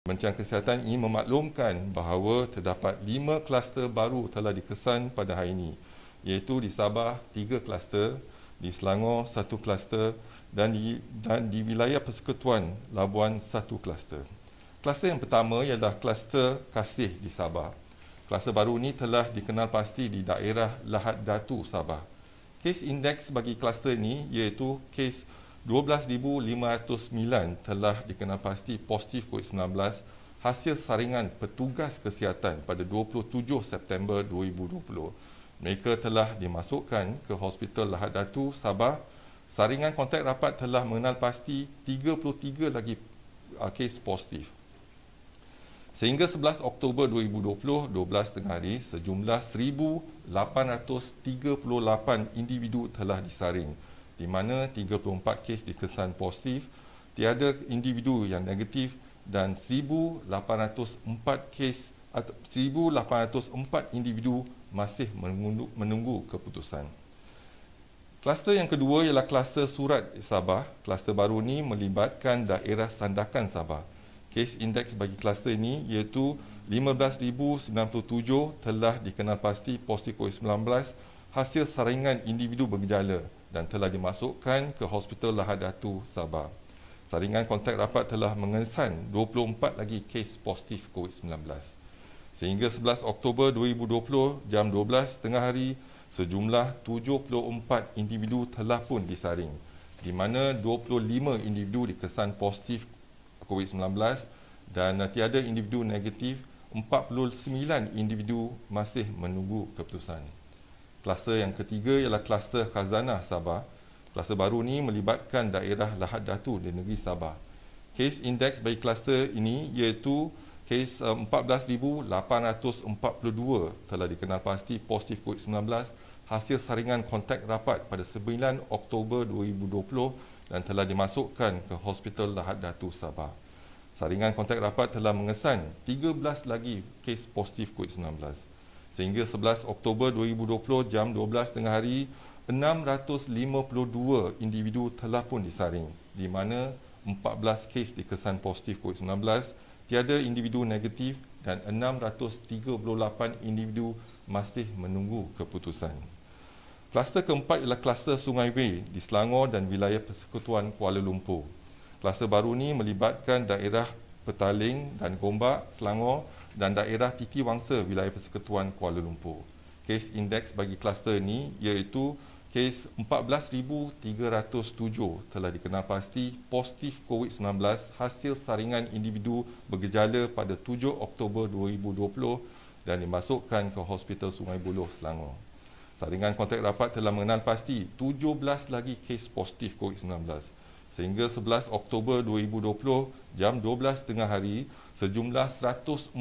Kementerian Kesihatan ingin memaklumkan bahawa terdapat 5 kluster baru telah dikesan pada hari ini, iaitu di Sabah 3 kluster, di Selangor 1 kluster dan di wilayah Persekutuan Labuan 1 kluster. Kluster yang pertama ialah kluster Kasih di Sabah. Kluster baru ini telah dikenal pasti di daerah Lahad Datu, Sabah. Kes indeks bagi kluster ini iaitu kes 12,509 telah dikenal pasti positif COVID-19 hasil saringan petugas kesihatan pada 27 September 2020. Mereka telah dimasukkan ke Hospital Lahad Datu, Sabah. Saringan kontak rapat telah mengenal pasti 33 lagi kes positif. Sehingga 11 Oktober 2020, 12 tengah hari, sejumlah 1,838 individu telah disaring, di mana 34 kes dikesan positif, tiada individu yang negatif dan 1,804 individu masih menunggu keputusan. Kluster yang kedua ialah kluster Surat Sabah. Kluster baru ini melibatkan daerah Sandakan, Sabah. Kes indeks bagi kluster ini iaitu 15,097 telah dikenal pasti positif COVID-19 hasil saringan individu bergejala dan telah dimasukkan ke Hospital Lahad Datu, Sabah. Saringan kontak rapat telah mengesan 24 lagi kes positif COVID-19. Sehingga 11 Oktober 2020, jam 12 tengah hari, sejumlah 74 individu telah pun disaring, di mana 25 individu dikesan positif COVID-19 dan tiada individu negatif, 49 individu masih menunggu keputusan. Kluster yang ketiga ialah kluster Khazanah, Sabah. Kluster baru ini melibatkan daerah Lahad Datu di negeri Sabah. Kes indeks bagi kluster ini iaitu kes 14,842 telah dikenal pasti positif COVID-19 hasil saringan kontak rapat pada 9 Oktober 2020 dan telah dimasukkan ke Hospital Lahad Datu, Sabah. Saringan kontak rapat telah mengesan 13 lagi kes positif COVID-19. Sehingga 11 Oktober 2020, jam 12 tengah hari, 652 individu telah pun disaring, di mana 14 kes dikesan positif COVID-19, tiada individu negatif dan 638 individu masih menunggu keputusan. Kluster keempat ialah kluster Sungai Way di Selangor dan wilayah Persekutuan Kuala Lumpur. Kluster baru ini melibatkan daerah Petaling dan Gombak, Selangor dan daerah Titi Wangsa, wilayah Persekutuan Kuala Lumpur. Kes indeks bagi kluster ini iaitu kes 14,307 telah dikenal pasti positif COVID-19 hasil saringan individu bergejala pada 7 Oktober 2020 dan dimasukkan ke Hospital Sungai Buloh, Selangor. Saringan kontak rapat telah mengenal pasti 17 lagi kes positif COVID-19. Sehingga 11 Oktober 2020, jam 12 tengah hari, sejumlah 149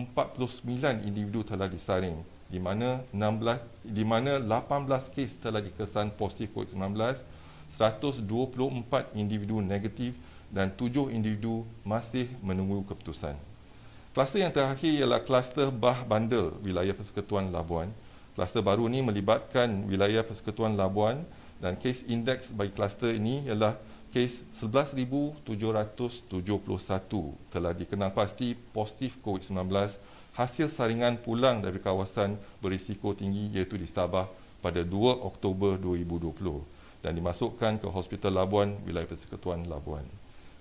individu telah disaring, di mana 18 kes telah dikesan positif COVID-19, 124 individu negatif dan 7 individu masih menunggu keputusan. Kluster yang terakhir ialah kluster Bah Bandel, wilayah Persekutuan Labuan. Kluster baru ini melibatkan wilayah Persekutuan Labuan dan kes indeks bagi kluster ini ialah kes 11,771 telah dikenal pasti positif COVID-19 hasil saringan pulang dari kawasan berisiko tinggi iaitu di Sabah pada 2 Oktober 2020 dan dimasukkan ke Hospital Labuan, wilayah Persekutuan Labuan.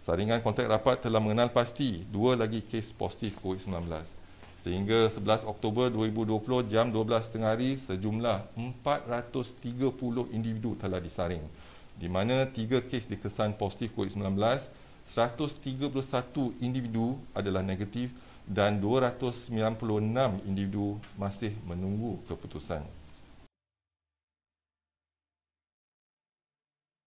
Saringan kontak rapat telah mengenal pasti 2 lagi kes positif COVID-19. Sehingga 11 Oktober 2020, jam 12 tengah hari, sejumlah 430 individu telah disaring, di mana 3 kes dikesan positif COVID-19, 131 individu adalah negatif dan 296 individu masih menunggu keputusan.